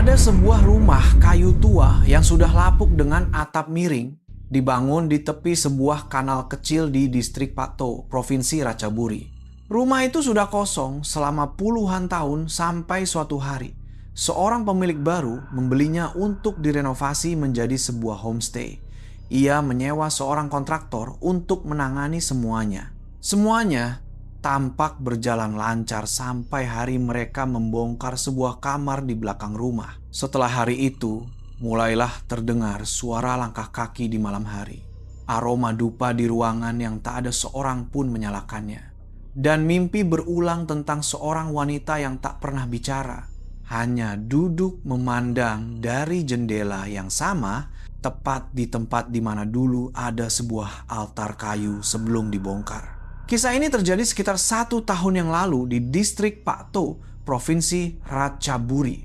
Ada sebuah rumah kayu tua yang sudah lapuk dengan atap miring, dibangun di tepi sebuah kanal kecil di distrik Pato, Provinsi Ratchaburi. Rumah itu sudah kosong selama puluhan tahun sampai suatu hari, seorang pemilik baru membelinya untuk direnovasi menjadi sebuah homestay. Ia menyewa seorang kontraktor untuk menangani semuanya. Semuanya tampak berjalan lancar sampai hari mereka membongkar sebuah kamar di belakang rumah. Setelah hari itu, mulailah terdengar suara langkah kaki di malam hari. Aroma dupa di ruangan yang tak ada seorang pun menyalakannya. Dan mimpi berulang tentang seorang wanita yang tak pernah bicara. Hanya duduk memandang dari jendela yang sama, tepat di tempat di mana dulu ada sebuah altar kayu sebelum dibongkar. Kisah ini terjadi sekitar 1 tahun yang lalu di distrik Pato, Provinsi Ratchaburi.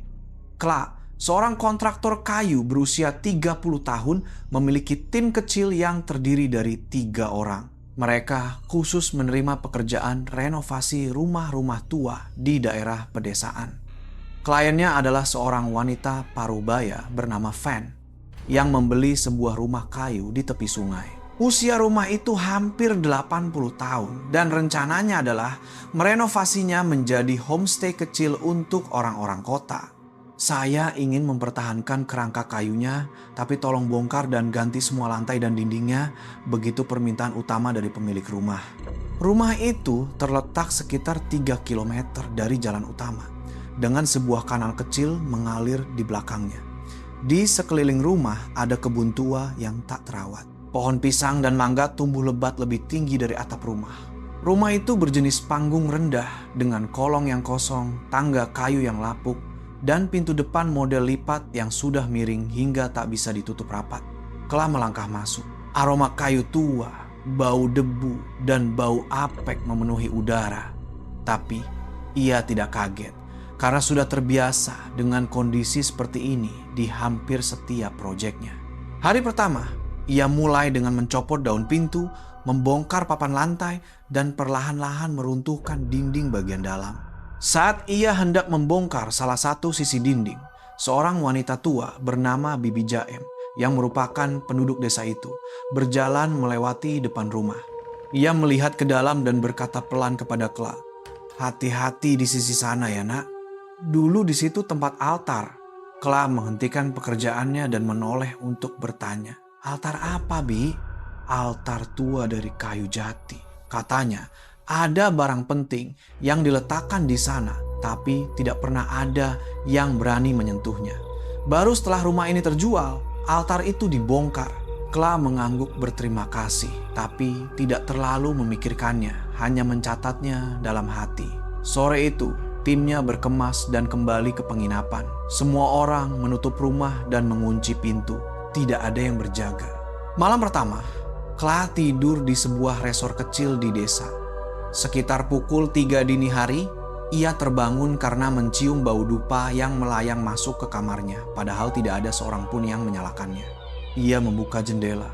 Kelak, seorang kontraktor kayu berusia 30 tahun memiliki tim kecil yang terdiri dari 3 orang. Mereka khusus menerima pekerjaan renovasi rumah-rumah tua di daerah pedesaan. Kliennya adalah seorang wanita parubaya bernama Fan yang membeli sebuah rumah kayu di tepi sungai. Usia rumah itu hampir 80 tahun dan rencananya adalah merenovasinya menjadi homestay kecil untuk orang-orang kota. Saya ingin mempertahankan kerangka kayunya, tapi tolong bongkar dan ganti semua lantai dan dindingnya, begitu permintaan utama dari pemilik rumah. Rumah itu terletak sekitar 3 km dari jalan utama, dengan sebuah kanal kecil mengalir di belakangnya. Di sekeliling rumah ada kebun tua yang tak terawat. Pohon pisang dan mangga tumbuh lebat lebih tinggi dari atap rumah. Rumah itu berjenis panggung rendah dengan kolong yang kosong, tangga kayu yang lapuk, dan pintu depan model lipat yang sudah miring hingga tak bisa ditutup rapat. Kela melangkah masuk. Aroma kayu tua, bau debu, dan bau apek memenuhi udara. Tapi ia tidak kaget karena sudah terbiasa dengan kondisi seperti ini di hampir setiap proyeknya. Hari pertama, ia mulai dengan mencopot daun pintu, membongkar papan lantai, dan perlahan-lahan meruntuhkan dinding bagian dalam. Saat ia hendak membongkar salah satu sisi dinding, seorang wanita tua bernama Bibi Jaem yang merupakan penduduk desa itu berjalan melewati depan rumah. Ia melihat ke dalam dan berkata pelan kepada Kla, "Hati-hati di sisi sana ya nak. Dulu di situ tempat altar." Kla menghentikan pekerjaannya dan menoleh untuk bertanya, "Altar apa, Bi?" "Altar tua dari kayu jati," katanya. "Ada barang penting yang diletakkan di sana, tapi tidak pernah ada yang berani menyentuhnya. Baru setelah rumah ini terjual, altar itu dibongkar." Kla mengangguk berterima kasih, tapi tidak terlalu memikirkannya, hanya mencatatnya dalam hati. Sore itu, timnya berkemas dan kembali ke penginapan. Semua orang menutup rumah dan mengunci pintu. Tidak ada yang berjaga. Malam pertama, Kla tidur di sebuah resor kecil di desa. Sekitar pukul 3 dini hari, ia terbangun karena mencium bau dupa yang melayang masuk ke kamarnya, padahal tidak ada seorang pun yang menyalakannya. Ia membuka jendela.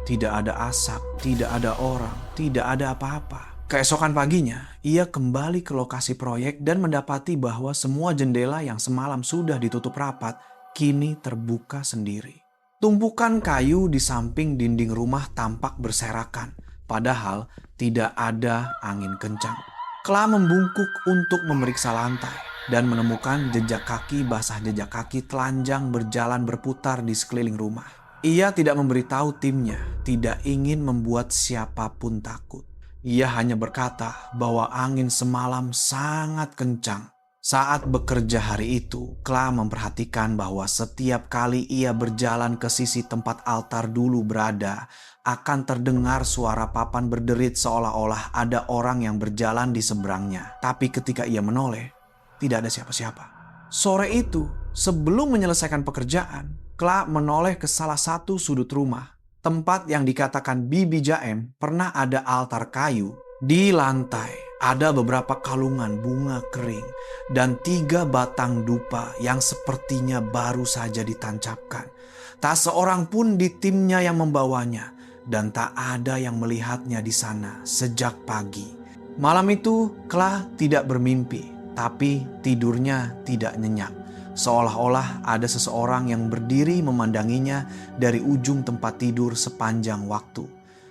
Tidak ada asap, tidak ada orang, tidak ada apa-apa. Keesokan paginya, ia kembali ke lokasi proyek dan mendapati bahwa semua jendela yang semalam sudah ditutup rapat, kini terbuka sendiri. Tumpukan kayu di samping dinding rumah tampak berserakan, padahal tidak ada angin kencang. Kla membungkuk untuk memeriksa lantai dan menemukan jejak kaki basah jejak kaki telanjang berjalan berputar di sekeliling rumah. Ia tidak memberitahu timnya, tidak ingin membuat siapapun takut. Ia hanya berkata bahwa angin semalam sangat kencang. Saat bekerja hari itu, Kla memperhatikan bahwa setiap kali ia berjalan ke sisi tempat altar dulu berada, akan terdengar suara papan berderit seolah-olah ada orang yang berjalan di seberangnya. Tapi ketika ia menoleh, tidak ada siapa-siapa. Sore itu, sebelum menyelesaikan pekerjaan, Kla menoleh ke salah satu sudut rumah. Tempat yang dikatakan Bibi Jaem pernah ada altar kayu. Di lantai ada beberapa kalungan bunga kering dan 3 batang dupa yang sepertinya baru saja ditancapkan. Tak seorang pun di timnya yang membawanya dan tak ada yang melihatnya di sana sejak pagi. Malam itu Kla tidak bermimpi, tapi tidurnya tidak nyenyak. seolah-olah ada seseorang yang berdiri memandanginya dari ujung tempat tidur sepanjang waktu.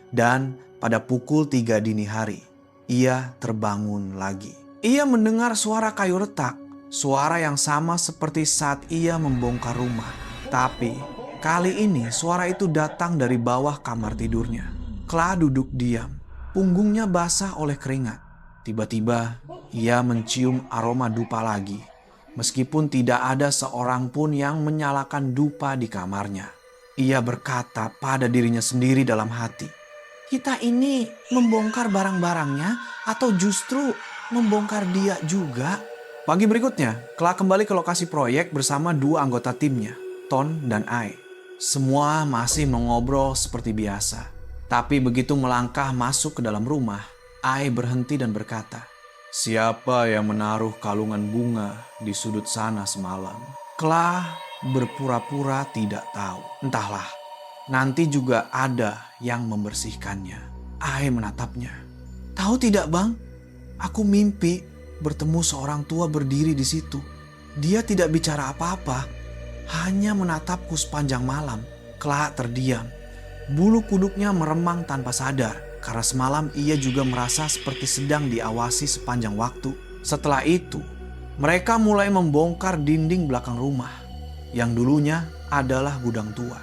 Dan pada pukul 3 dini hari, ia terbangun lagi. Ia mendengar suara kayu retak, suara yang sama seperti saat ia membongkar rumah. Tapi kali ini suara itu datang dari bawah kamar tidurnya. Kla duduk diam, punggungnya basah oleh keringat. Tiba-tiba ia mencium aroma dupa lagi, meskipun tidak ada seorang pun yang menyalakan dupa di kamarnya. Ia berkata pada dirinya sendiri dalam hati, "Kita ini membongkar barang-barangnya atau justru membongkar dia juga?" Pagi berikutnya, Kla kembali ke lokasi proyek bersama 2 anggota timnya, Ton dan Ai. Semua masih mengobrol seperti biasa. Tapi begitu melangkah masuk ke dalam rumah, Ai berhenti dan berkata, "Siapa yang menaruh kalungan bunga di sudut sana semalam?" Kla berpura-pura tidak tahu. Entahlah, nanti juga ada yang membersihkannya. Ai menatapnya. "Tahu tidak, Bang? Aku mimpi bertemu seorang tua berdiri di situ. Dia tidak bicara apa-apa, hanya menatapku sepanjang malam." Kla terdiam. Bulu kuduknya meremang tanpa sadar karena semalam ia juga merasa seperti sedang diawasi sepanjang waktu. Setelah itu, mereka mulai membongkar dinding belakang rumah yang dulunya adalah gudang tua.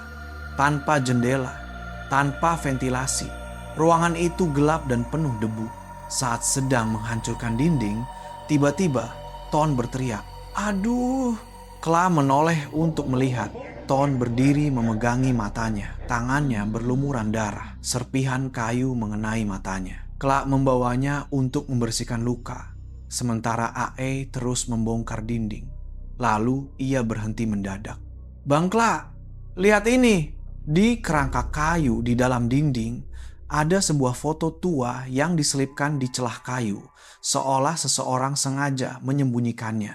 Tanpa jendela, tanpa ventilasi, ruangan itu gelap dan penuh debu. Saat sedang menghancurkan dinding, tiba-tiba Ton berteriak, "Aduh!" Kla menoleh untuk melihat. Ton berdiri memegangi matanya. Tangannya berlumuran darah. Serpihan kayu mengenai matanya. Kla membawanya untuk membersihkan luka. Sementara Ae terus membongkar dinding. Lalu ia berhenti mendadak. "Bang Kla, lihat ini." Di kerangka kayu di dalam dinding ada sebuah foto tua yang diselipkan di celah kayu. Seolah seseorang sengaja menyembunyikannya.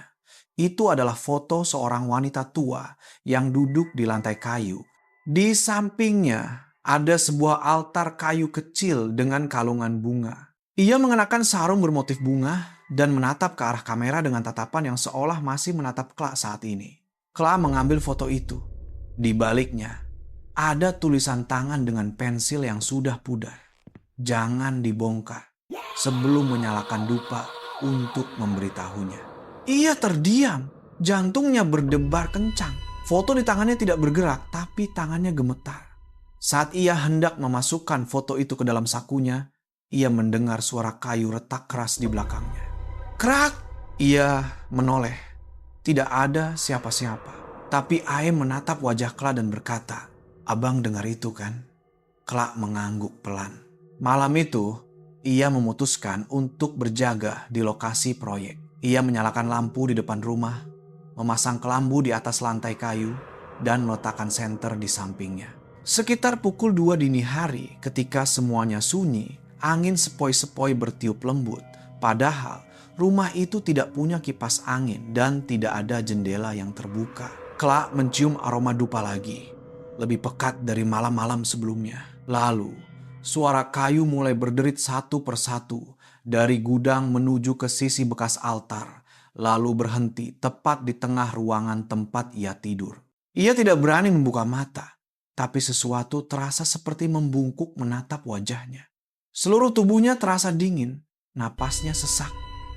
Itu adalah foto seorang wanita tua yang duduk di lantai kayu. Di sampingnya ada sebuah altar kayu kecil dengan kalungan bunga. Ia mengenakan sarung bermotif bunga dan menatap ke arah kamera dengan tatapan yang seolah masih menatap Kla saat ini. Kla mengambil foto itu. Di baliknya ada tulisan tangan dengan pensil yang sudah pudar. "Jangan dibongkar sebelum menyalakan dupa untuk memberitahunya." Ia terdiam, jantungnya berdebar kencang. Foto di tangannya tidak bergerak, tapi tangannya gemetar. Saat ia hendak memasukkan foto itu ke dalam sakunya, ia mendengar suara kayu retak keras di belakangnya. Krak! Ia menoleh. Tidak ada siapa-siapa. Tapi Ae menatap wajah Kla dan berkata, "Abang dengar itu kan?" Kla mengangguk pelan. Malam itu, ia memutuskan untuk berjaga di lokasi proyek. Ia menyalakan lampu di depan rumah, memasang kelambu di atas lantai kayu, dan meletakkan senter di sampingnya. Sekitar pukul 2 dini hari ketika semuanya sunyi, angin sepoi-sepoi bertiup lembut. Padahal rumah itu tidak punya kipas angin dan tidak ada jendela yang terbuka. Kla mencium aroma dupa lagi, lebih pekat dari malam-malam sebelumnya. Lalu suara kayu mulai berderit satu persatu dari gudang menuju ke sisi bekas altar, lalu berhenti tepat di tengah ruangan tempat ia tidur. Ia tidak berani membuka mata, tapi sesuatu terasa seperti membungkuk menatap wajahnya. Seluruh tubuhnya terasa dingin, napasnya sesak,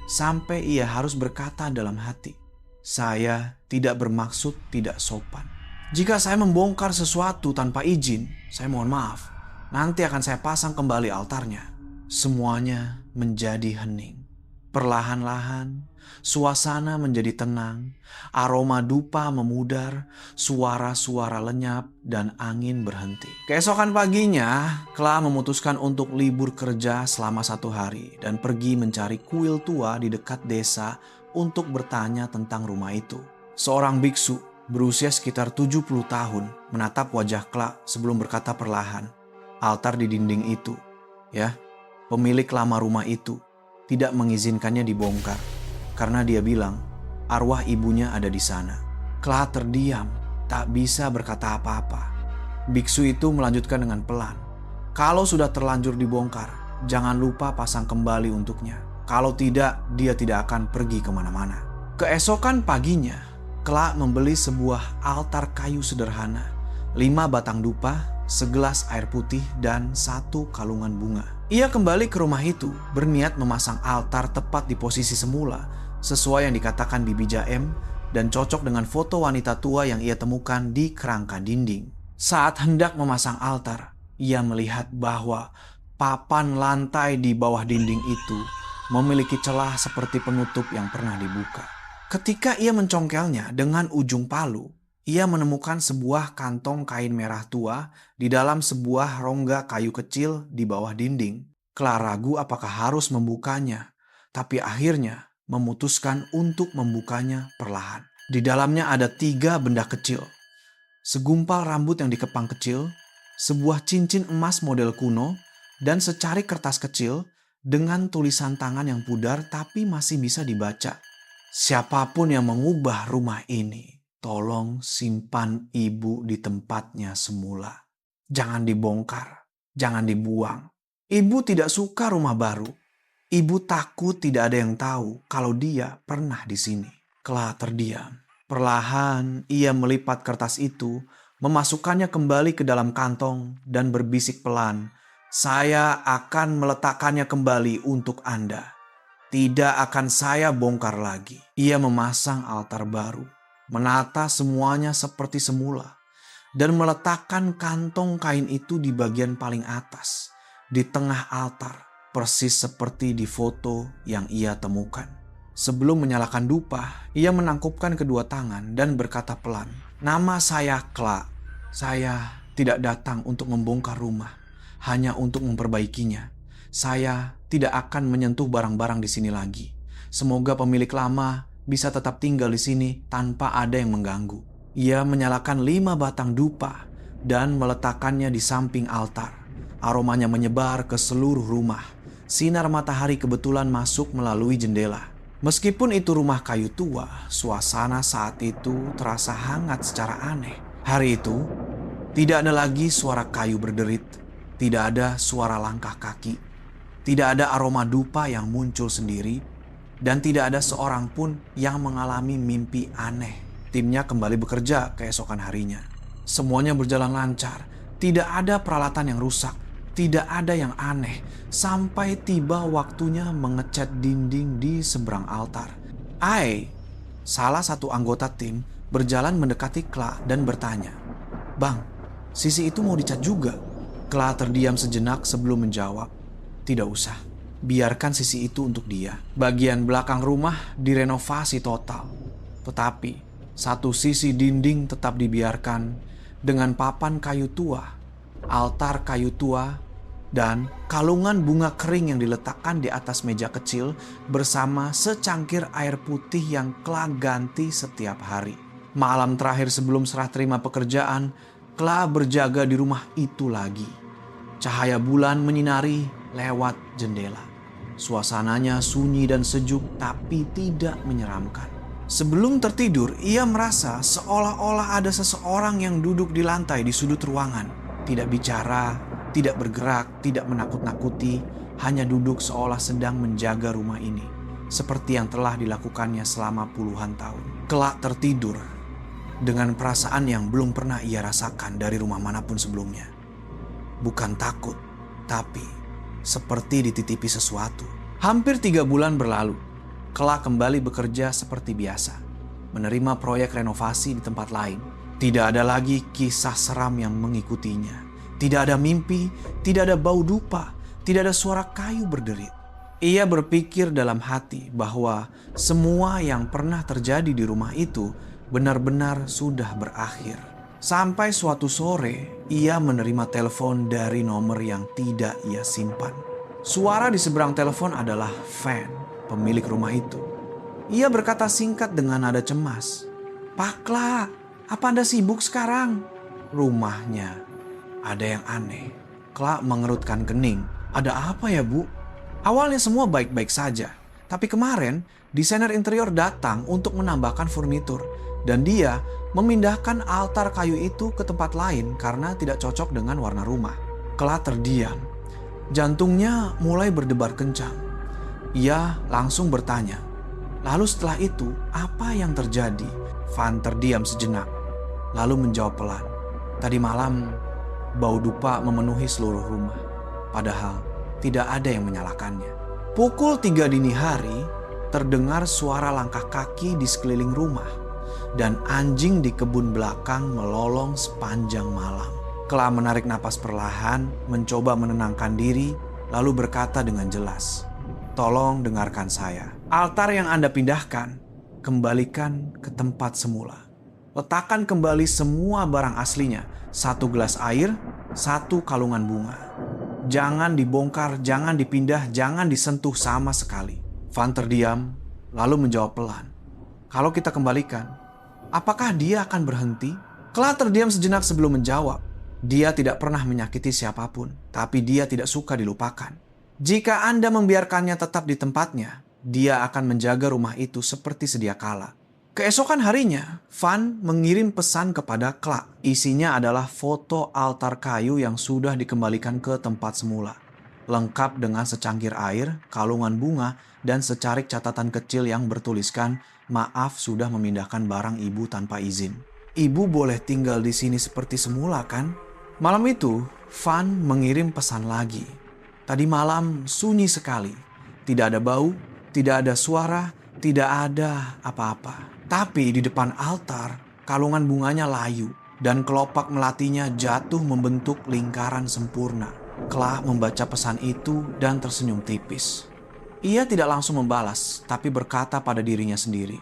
sampai ia harus berkata dalam hati, "Saya tidak bermaksud tidak sopan. Jika saya membongkar sesuatu tanpa izin, saya mohon maaf. Nanti akan saya pasang kembali altarnya." Semuanya menjadi hening. Perlahan-lahan, suasana menjadi tenang, aroma dupa memudar, suara-suara lenyap, dan angin berhenti. Keesokan paginya, Kla memutuskan untuk libur kerja selama 1 hari dan pergi mencari kuil tua di dekat desa untuk bertanya tentang rumah itu. Seorang biksu berusia sekitar 70 tahun menatap wajah Kla sebelum berkata perlahan, "Altar di dinding itu, ya. Pemilik lama rumah itu tidak mengizinkannya dibongkar karena dia bilang arwah ibunya ada di sana." Kla terdiam, tak bisa berkata apa-apa. Biksu itu melanjutkan dengan pelan, "Kalau sudah terlanjur dibongkar, jangan lupa pasang kembali untuknya. Kalau tidak, dia tidak akan pergi kemana-mana." Keesokan paginya, Kla membeli sebuah altar kayu sederhana, 5 batang dupa, segelas air putih, dan 1 kalungan bunga. Ia kembali ke rumah itu, berniat memasang altar tepat di posisi semula, sesuai yang dikatakan Bibi Jaem, dan cocok dengan foto wanita tua yang ia temukan di kerangka dinding. Saat hendak memasang altar, ia melihat bahwa papan lantai di bawah dinding itu memiliki celah seperti penutup yang pernah dibuka. Ketika ia mencongkelnya dengan ujung palu, ia menemukan sebuah kantong kain merah tua di dalam sebuah rongga kayu kecil di bawah dinding. Kla ragu apakah harus membukanya, tapi akhirnya memutuskan untuk membukanya perlahan. Di dalamnya ada 3 benda kecil. Segumpal rambut yang dikepang kecil, sebuah cincin emas model kuno, dan secari kertas kecil dengan tulisan tangan yang pudar tapi masih bisa dibaca. Siapapun yang mengubah rumah ini, tolong simpan ibu di tempatnya semula. Jangan dibongkar, jangan dibuang. Ibu tidak suka rumah baru. Ibu takut tidak ada yang tahu kalau dia pernah di sini. Kla terdiam. Perlahan ia melipat kertas itu, memasukkannya kembali ke dalam kantong dan berbisik pelan, "Saya akan meletakkannya kembali untuk Anda. Tidak akan saya bongkar lagi." Ia memasang altar baru, menata semuanya seperti semula, dan meletakkan kantong kain itu di bagian paling atas, di tengah altar, persis seperti di foto yang ia temukan. Sebelum menyalakan dupa, ia menangkupkan kedua tangan dan berkata pelan, "Nama saya Kla. Saya tidak datang untuk membongkar rumah, hanya untuk memperbaikinya. Saya tidak akan menyentuh barang-barang di sini lagi. Semoga pemilik lama bisa tetap tinggal di sini tanpa ada yang mengganggu." Ia menyalakan 5 batang dupa dan meletakkannya di samping altar. Aromanya menyebar ke seluruh rumah. Sinar matahari kebetulan masuk melalui jendela. Meskipun itu rumah kayu tua, suasana saat itu terasa hangat secara aneh. Hari itu, tidak ada lagi suara kayu berderit, tidak ada suara langkah kaki, tidak ada aroma dupa yang muncul sendiri, dan tidak ada seorang pun yang mengalami mimpi aneh. Timnya kembali bekerja keesokan harinya. Semuanya berjalan lancar, tidak ada peralatan yang rusak, tidak ada yang aneh, sampai tiba waktunya mengecat dinding di seberang altar. Ai, salah satu anggota tim, berjalan mendekati Kla dan bertanya, "Bang, sisi itu mau dicat juga?" Kla terdiam sejenak sebelum menjawab, "Tidak usah, biarkan sisi itu untuk dia." Bagian belakang rumah direnovasi total, tetapi satu sisi dinding tetap dibiarkan dengan papan kayu tua, altar kayu tua, dan kalungan bunga kering yang diletakkan di atas meja kecil bersama secangkir air putih yang Kla ganti setiap hari. Malam terakhir sebelum serah terima pekerjaan, Kla berjaga di rumah itu lagi. Cahaya bulan menyinari lewat jendela. Suasananya sunyi dan sejuk tapi tidak menyeramkan. Sebelum tertidur, ia merasa seolah-olah ada seseorang yang duduk di lantai di sudut ruangan. Tidak bicara, tidak bergerak, tidak menakut-nakuti, hanya duduk seolah sedang menjaga rumah ini. Seperti yang telah dilakukannya selama puluhan tahun. Kelak tertidur dengan perasaan yang belum pernah ia rasakan dari rumah manapun sebelumnya. Bukan takut, tapi seperti dititipi sesuatu. Hampir 3 bulan berlalu. Kla kembali bekerja seperti biasa, menerima proyek renovasi di tempat lain. Tidak ada lagi kisah seram yang mengikutinya. Tidak ada mimpi, tidak ada bau dupa, tidak ada suara kayu berderit. Ia berpikir dalam hati bahwa semua yang pernah terjadi di rumah itu benar-benar sudah berakhir. Sampai suatu sore, ia menerima telepon dari nomor yang tidak ia simpan. Suara di seberang telepon adalah Fan, pemilik rumah itu. Ia berkata singkat dengan nada cemas, "Pak Kla, apa Anda sibuk sekarang?" Rumahnya ada yang aneh. Kla mengerutkan kening. "Ada apa ya, Bu?" Awalnya semua baik-baik saja. Tapi kemarin desainer interior datang untuk menambahkan furnitur. Dan dia memindahkan altar kayu itu ke tempat lain karena tidak cocok dengan warna rumah. Kla terdiam. Jantungnya mulai berdebar kencang. Ia langsung bertanya, Lalu setelah itu, apa yang terjadi? Van terdiam sejenak, lalu menjawab pelan. Tadi malam, bau dupa memenuhi seluruh rumah. Padahal tidak ada yang menyalakannya. Pukul 3 dini hari, terdengar suara langkah kaki di sekeliling rumah. Dan anjing di kebun belakang melolong sepanjang malam. Kla menarik napas perlahan, mencoba menenangkan diri, lalu berkata dengan jelas, "Tolong dengarkan saya. Altar yang Anda pindahkan, kembalikan ke tempat semula. Letakkan kembali semua barang aslinya. 1 gelas air, 1 kalungan bunga. Jangan dibongkar, jangan dipindah, jangan disentuh sama sekali." Van terdiam, lalu menjawab pelan, "Kalau kita kembalikan, apakah dia akan berhenti?" Kla terdiam sejenak sebelum menjawab. Dia tidak pernah menyakiti siapapun, tapi dia tidak suka dilupakan. Jika Anda membiarkannya tetap di tempatnya, dia akan menjaga rumah itu seperti sedia kala. Keesokan harinya, Van mengirim pesan kepada Kla. Isinya adalah foto altar kayu yang sudah dikembalikan ke tempat semula. Lengkap dengan secangkir air, kalungan bunga, dan secarik catatan kecil yang bertuliskan, "Maaf sudah memindahkan barang ibu tanpa izin. Ibu boleh tinggal di sini seperti semula kan?" Malam itu, Van mengirim pesan lagi. Tadi malam sunyi sekali. Tidak ada bau, tidak ada suara, tidak ada apa-apa. Tapi di depan altar, kalungan bunganya layu dan kelopak melatinya jatuh membentuk lingkaran sempurna. Kla membaca pesan itu dan tersenyum tipis. Ia tidak langsung membalas, tapi berkata pada dirinya sendiri,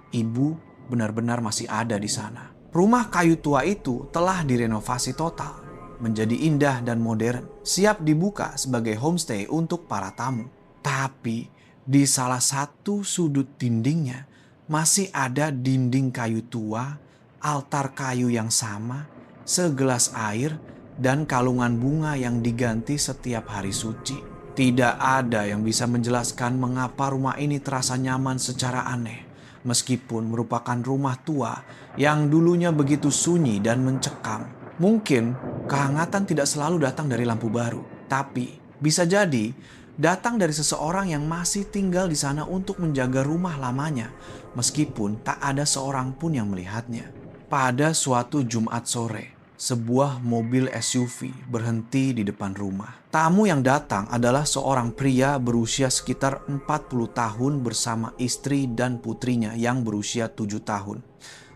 "Ibu benar-benar masih ada di sana." Rumah kayu tua itu telah direnovasi total, menjadi indah dan modern, siap dibuka sebagai homestay untuk para tamu. Tapi di salah satu sudut dindingnya masih ada dinding kayu tua, altar kayu yang sama, segelas air, dan kalungan bunga yang diganti setiap hari suci. Tidak ada yang bisa menjelaskan mengapa rumah ini terasa nyaman secara aneh. Meskipun merupakan rumah tua yang dulunya begitu sunyi dan mencekam. Mungkin kehangatan tidak selalu datang dari lampu baru, tapi bisa jadi datang dari seseorang yang masih tinggal di sana untuk menjaga rumah lamanya, meskipun tak ada seorang pun yang melihatnya. Pada suatu Jumat sore, sebuah mobil SUV berhenti di depan rumah. Tamu yang datang adalah seorang pria berusia sekitar 40 tahun bersama istri dan putrinya yang berusia 7 tahun.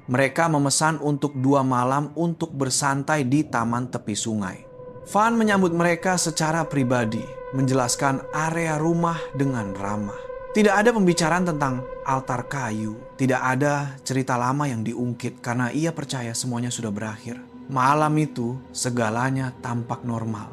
Mereka memesan untuk 2 malam untuk bersantai di taman tepi sungai. Van menyambut mereka secara pribadi, menjelaskan area rumah dengan ramah. Tidak ada pembicaraan tentang altar kayu, tidak ada cerita lama yang diungkit karena ia percaya semuanya sudah berakhir. Malam itu segalanya tampak normal.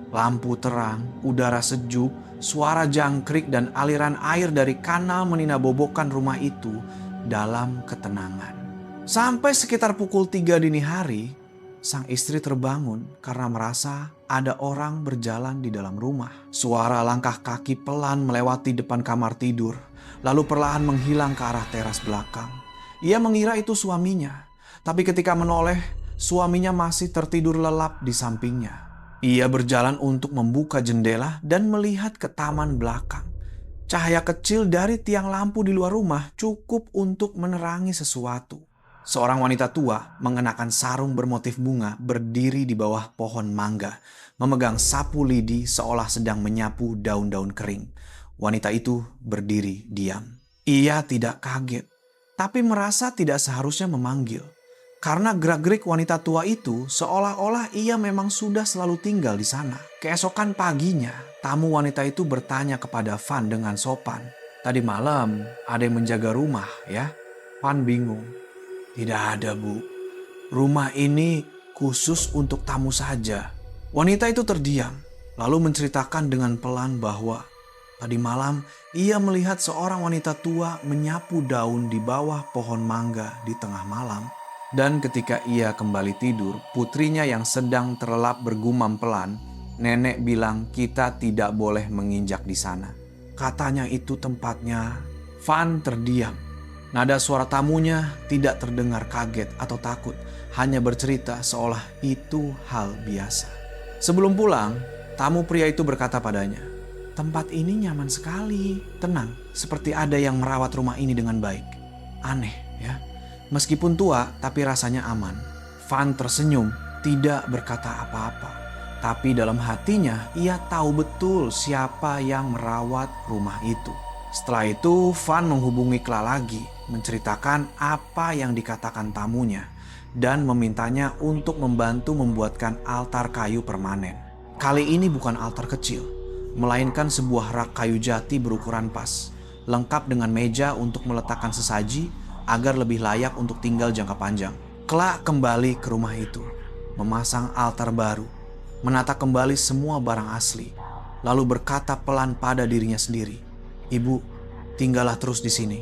Lampu terang, udara sejuk, suara jangkrik dan aliran air dari kanal meninabobokan rumah itu dalam ketenangan. Sampai sekitar pukul 3 dini hari, sang istri terbangun karena merasa ada orang berjalan di dalam rumah. Suara langkah kaki pelan melewati depan kamar tidur, lalu perlahan menghilang ke arah teras belakang. Ia mengira itu suaminya, tapi ketika menoleh, suaminya masih tertidur lelap di sampingnya. Ia berjalan untuk membuka jendela dan melihat ke taman belakang. Cahaya kecil dari tiang lampu di luar rumah cukup untuk menerangi sesuatu. Seorang wanita tua mengenakan sarung bermotif bunga berdiri di bawah pohon mangga, memegang sapu lidi seolah sedang menyapu daun-daun kering. Wanita itu berdiri diam. Ia tidak kaget, tapi merasa tidak seharusnya memanggil. Karena gerak-gerik wanita tua itu seolah-olah ia memang sudah selalu tinggal di sana. Keesokan paginya, tamu wanita itu bertanya kepada Van dengan sopan, "Tadi malam ada yang menjaga rumah ya?" Van bingung. "Tidak ada, Bu. Rumah ini khusus untuk tamu saja." Wanita itu terdiam, lalu menceritakan dengan pelan bahwa tadi malam ia melihat seorang wanita tua menyapu daun di bawah pohon mangga di tengah malam. Dan ketika ia kembali tidur, putrinya yang sedang terlelap bergumam pelan, "Nenek bilang kita tidak boleh menginjak di sana. Katanya itu tempatnya." Van terdiam. Nada suara tamunya tidak terdengar kaget atau takut, hanya bercerita seolah itu hal biasa. Sebelum pulang, tamu pria itu berkata padanya, tempat ini nyaman sekali, tenang, seperti ada yang merawat rumah ini dengan baik. Aneh ya, meskipun tua tapi rasanya aman. Van tersenyum, tidak berkata apa-apa. Tapi dalam hatinya ia tahu betul siapa yang merawat rumah itu. Setelah itu Van menghubungi Kla lagi, menceritakan apa yang dikatakan tamunya dan memintanya untuk membantu membuatkan altar kayu permanen. Kali ini bukan altar kecil, melainkan sebuah rak kayu jati berukuran pas, lengkap dengan meja untuk meletakkan sesaji agar lebih layak untuk tinggal jangka panjang. Kla kembali ke rumah itu, memasang altar baru, menata kembali semua barang asli, lalu berkata pelan pada dirinya sendiri, "Ibu, tinggallah terus di sini.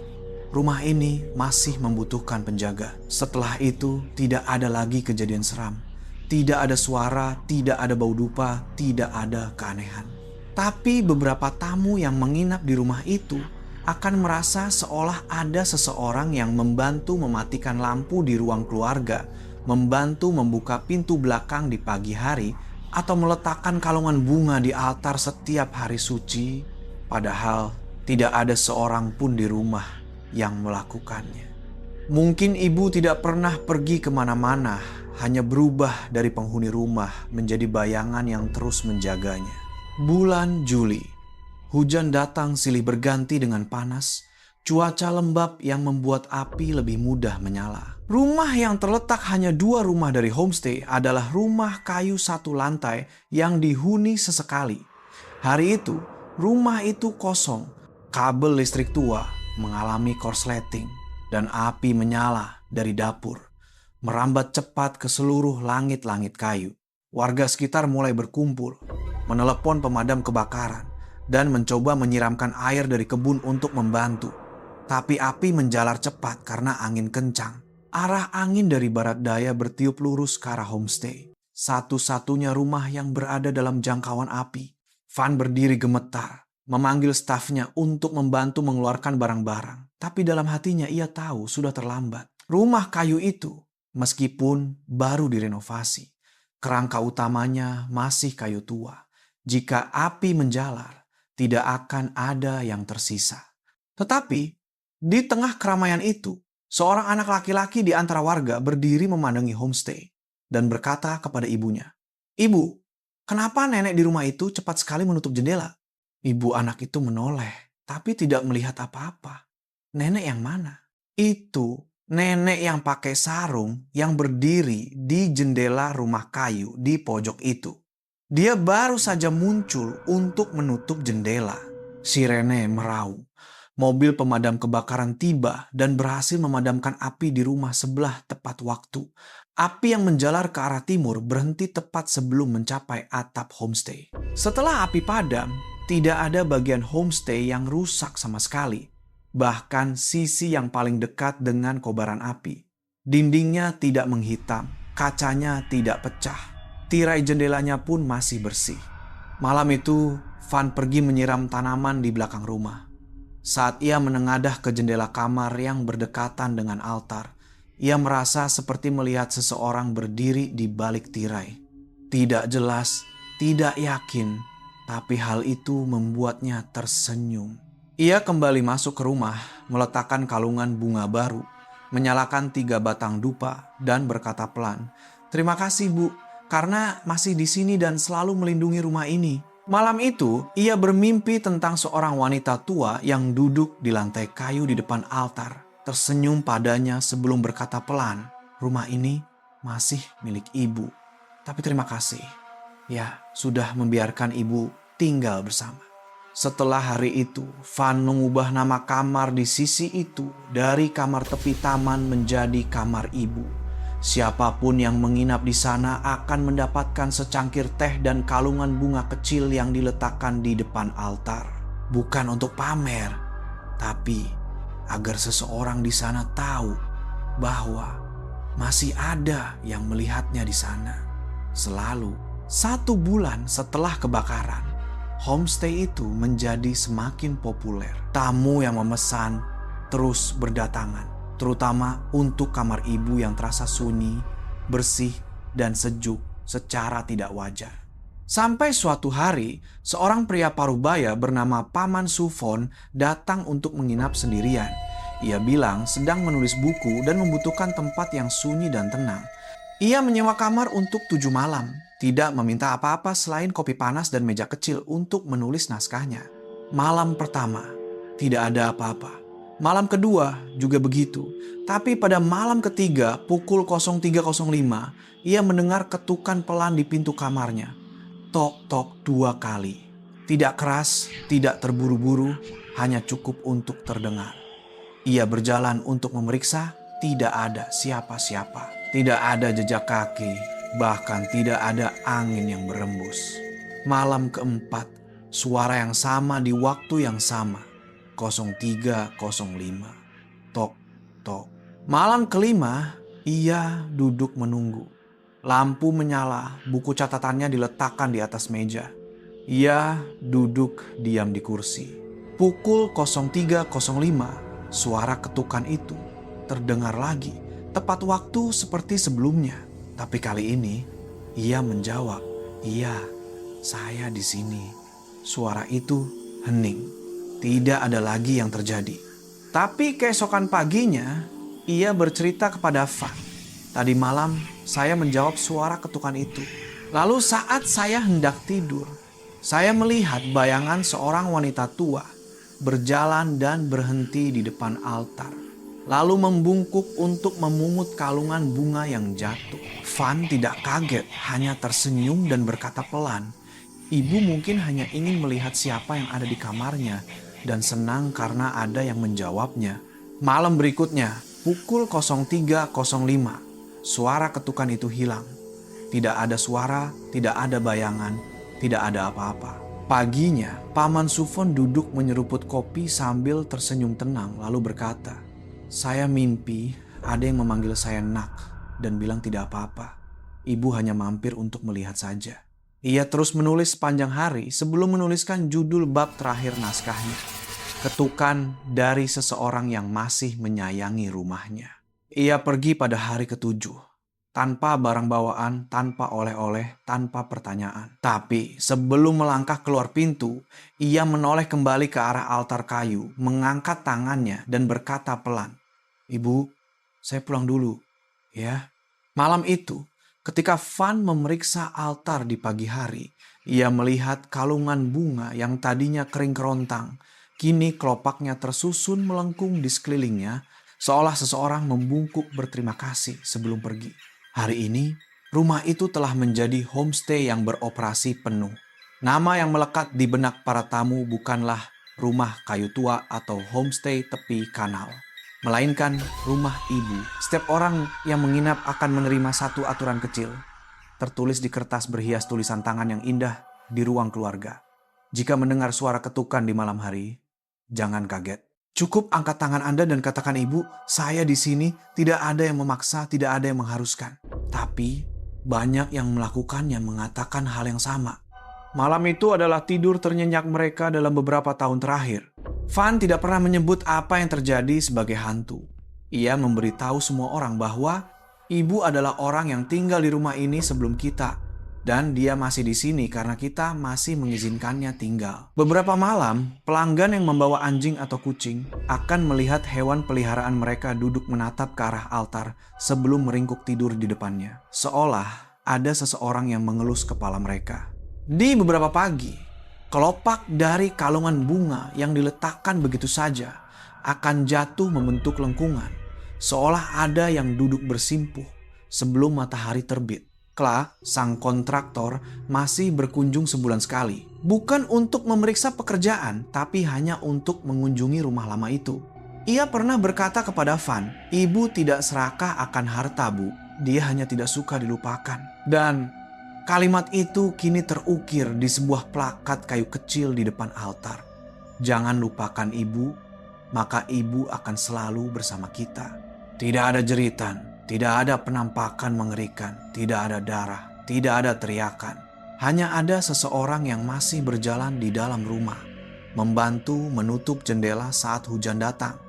Rumah ini masih membutuhkan penjaga." Setelah itu tidak ada lagi kejadian seram. Tidak ada suara, tidak ada bau dupa, tidak ada keanehan. Tapi beberapa tamu yang menginap di rumah itu akan merasa seolah ada seseorang yang membantu mematikan lampu di ruang keluarga, membantu membuka pintu belakang di pagi hari, atau meletakkan kalungan bunga di altar setiap hari suci, padahal tidak ada seorang pun di rumah yang melakukannya. Mungkin ibu tidak pernah pergi kemana-mana, hanya berubah dari penghuni rumah menjadi bayangan yang terus menjaganya. Bulan Juli, hujan datang silih berganti dengan panas, cuaca lembab yang membuat api lebih mudah menyala. Rumah yang terletak hanya 2 rumah dari homestay adalah rumah kayu 1 lantai yang dihuni sesekali. Hari itu, rumah itu kosong, kabel listrik tua mengalami korsleting, dan api menyala dari dapur, merambat cepat ke seluruh langit-langit kayu. Warga sekitar mulai berkumpul, menelepon pemadam kebakaran, dan mencoba menyiramkan air dari kebun untuk membantu. Tapi api menjalar cepat karena angin kencang. Arah angin dari barat daya bertiup lurus ke arah homestay, satu-satunya rumah yang berada dalam jangkauan api. Van berdiri gemetar, memanggil stafnya untuk membantu mengeluarkan barang-barang. Tapi dalam hatinya ia tahu sudah terlambat. Rumah kayu itu, meskipun baru direnovasi, kerangka utamanya masih kayu tua. Jika api menjalar, tidak akan ada yang tersisa. Tetapi di tengah keramaian itu, seorang anak laki-laki di antara warga berdiri memandangi homestay dan berkata kepada ibunya, "Ibu, kenapa nenek di rumah itu cepat sekali menutup jendela?" Ibu anak itu menoleh, tapi tidak melihat apa-apa. Nenek yang mana? Itu nenek yang pakai sarung yang berdiri di jendela rumah kayu di pojok itu. Dia baru saja muncul untuk menutup jendela. Sirene meraung. Mobil pemadam kebakaran tiba dan berhasil memadamkan api di rumah sebelah tepat waktu. Api yang menjalar ke arah timur berhenti tepat sebelum mencapai atap homestay. Setelah api padam, tidak ada bagian homestay yang rusak sama sekali. Bahkan sisi yang paling dekat dengan kobaran api. Dindingnya tidak menghitam, kacanya tidak pecah. Tirai jendelanya pun masih bersih. Malam itu, Van pergi menyiram tanaman di belakang rumah. Saat ia menengadah ke jendela kamar yang berdekatan dengan altar, ia merasa seperti melihat seseorang berdiri di balik tirai. Tidak jelas, tidak yakin, tapi hal itu membuatnya tersenyum. Ia kembali masuk ke rumah, meletakkan kalungan bunga baru, menyalakan 3 batang dupa, dan berkata pelan, "Terima kasih, Bu, karena masih di sini dan selalu melindungi rumah ini." Malam itu, ia bermimpi tentang seorang wanita tua yang duduk di lantai kayu di depan altar, tersenyum padanya sebelum berkata pelan, "Rumah ini masih milik Ibu. Tapi terima kasih, ya sudah membiarkan Ibu tinggal bersama." Setelah hari itu, Van mengubah nama kamar di sisi itu dari kamar tepi taman menjadi kamar Ibu. Siapapun yang menginap di sana akan mendapatkan secangkir teh dan kalungan bunga kecil yang diletakkan di depan altar. Bukan untuk pamer, tapi agar seseorang di sana tahu bahwa masih ada yang melihatnya di sana. Selalu 1 bulan setelah kebakaran, homestay itu menjadi semakin populer. Tamu yang memesan terus berdatangan. Terutama untuk kamar ibu yang terasa sunyi, bersih, dan sejuk secara tidak wajar. Sampai suatu hari, seorang pria parubaya bernama Paman Sufon datang untuk menginap sendirian. Ia bilang sedang menulis buku dan membutuhkan tempat yang sunyi dan tenang. Ia menyewa kamar untuk 7 malam, tidak meminta apa-apa selain kopi panas dan meja kecil untuk menulis naskahnya. Malam pertama, tidak ada apa-apa. Malam kedua juga begitu. Tapi pada malam ketiga, pukul 03.05, ia mendengar ketukan pelan di pintu kamarnya. Tok-tok 2 kali. Tidak keras, tidak terburu-buru, hanya cukup untuk terdengar. Ia berjalan untuk memeriksa, tidak ada siapa-siapa. Tidak ada jejak kaki, bahkan tidak ada angin yang berembus. Malam keempat, suara yang sama di waktu yang sama. 03.05. Tok-tok. Malam kelima, ia duduk menunggu. Lampu menyala, buku catatannya diletakkan di atas meja. Ia duduk diam di kursi. Pukul 03.05, suara ketukan itu terdengar lagi, tepat waktu seperti sebelumnya. Tapi kali ini, ia menjawab, "Iya, saya di sini." Suara itu hening. Tidak ada lagi yang terjadi. Tapi keesokan paginya, ia bercerita kepada Van. Tadi malam saya menjawab suara ketukan itu. Lalu saat saya hendak tidur, saya melihat bayangan seorang wanita tua berjalan dan berhenti di depan altar. Lalu membungkuk untuk memungut kalungan bunga yang jatuh. Van tidak kaget, hanya tersenyum dan berkata pelan, "Ibu mungkin hanya ingin melihat siapa yang ada di kamarnya dan senang karena ada yang menjawabnya." Malam berikutnya, pukul 03.05. Suara ketukan itu hilang. Tidak ada suara, tidak ada bayangan, tidak ada apa-apa. Paginya, Paman Sufon duduk menyeruput kopi sambil tersenyum tenang lalu berkata, "Saya mimpi ada yang memanggil saya Nak dan bilang tidak apa-apa. Ibu hanya mampir untuk melihat saja." Ia terus menulis sepanjang hari sebelum menuliskan judul bab terakhir naskahnya. Ketukan dari seseorang yang masih menyayangi rumahnya. Ia pergi pada hari ke-7, tanpa barang bawaan, tanpa oleh-oleh, tanpa pertanyaan. Tapi sebelum melangkah keluar pintu, ia menoleh kembali ke arah altar kayu, mengangkat tangannya dan berkata pelan, "Ibu, saya pulang dulu, ya." Malam itu, ketika Van memeriksa altar di pagi hari, ia melihat kalungan bunga yang tadinya kering kerontang, kini kelopaknya tersusun melengkung di sekelilingnya, seolah seseorang membungkuk berterima kasih sebelum pergi. Hari ini, rumah itu telah menjadi homestay yang beroperasi penuh. Nama yang melekat di benak para tamu bukanlah rumah kayu tua atau homestay tepi kanal, melainkan rumah ibu. Setiap orang yang menginap akan menerima satu aturan kecil, tertulis di kertas berhias tulisan tangan yang indah di ruang keluarga. Jika mendengar suara ketukan di malam hari, jangan kaget. Cukup angkat tangan Anda dan katakan, "Ibu, saya di sini." Tidak ada yang memaksa, tidak ada yang mengharuskan. Tapi banyak yang melakukannya mengatakan hal yang sama. Malam itu adalah tidur ternyenyak mereka dalam beberapa tahun terakhir. Van tidak pernah menyebut apa yang terjadi sebagai hantu. Ia memberitahu semua orang bahwa ibu adalah orang yang tinggal di rumah ini sebelum kita. Dan dia masih di sini karena kita masih mengizinkannya tinggal. Beberapa malam, pelanggan yang membawa anjing atau kucing akan melihat hewan peliharaan mereka duduk menatap ke arah altar sebelum meringkuk tidur di depannya. Seolah ada seseorang yang mengelus kepala mereka. Di beberapa pagi, kelopak dari kalungan bunga yang diletakkan begitu saja akan jatuh membentuk lengkungan. Seolah ada yang duduk bersimpuh sebelum matahari terbit. Clark, sang kontraktor, masih berkunjung sebulan sekali. Bukan untuk memeriksa pekerjaan, tapi hanya untuk mengunjungi rumah lama itu. Ia pernah berkata kepada Van, "Ibu tidak serakah akan harta, Bu. Dia hanya tidak suka dilupakan." Dan kalimat itu kini terukir di sebuah plakat kayu kecil di depan altar. "Jangan lupakan Ibu, maka Ibu akan selalu bersama kita." Tidak ada jeritan. Tidak ada penampakan mengerikan, tidak ada darah, tidak ada teriakan. Hanya ada seseorang yang masih berjalan di dalam rumah, membantu menutup jendela saat hujan datang,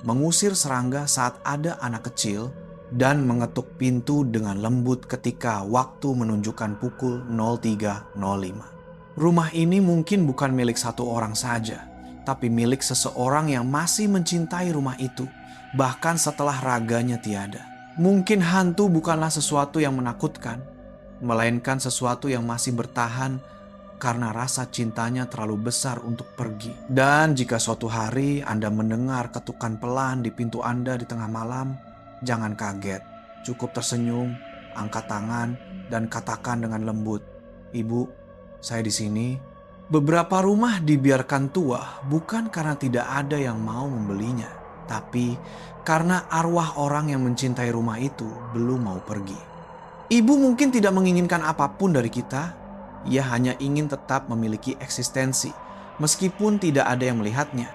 mengusir serangga saat ada anak kecil, dan mengetuk pintu dengan lembut ketika waktu menunjukkan pukul 03.05. Rumah ini mungkin bukan milik satu orang saja, tapi milik seseorang yang masih mencintai rumah itu, bahkan setelah raganya tiada. Mungkin hantu bukanlah sesuatu yang menakutkan, melainkan sesuatu yang masih bertahan karena rasa cintanya terlalu besar untuk pergi. Dan jika suatu hari Anda mendengar ketukan pelan di pintu Anda di tengah malam, jangan kaget. Cukup tersenyum, angkat tangan, dan katakan dengan lembut, "Ibu, saya di sini." Beberapa rumah dibiarkan tua bukan karena tidak ada yang mau membelinya, tapi karena arwah orang yang mencintai rumah itu belum mau pergi. Ibu mungkin tidak menginginkan apapun dari kita. Ia hanya ingin tetap memiliki eksistensi, meskipun tidak ada yang melihatnya.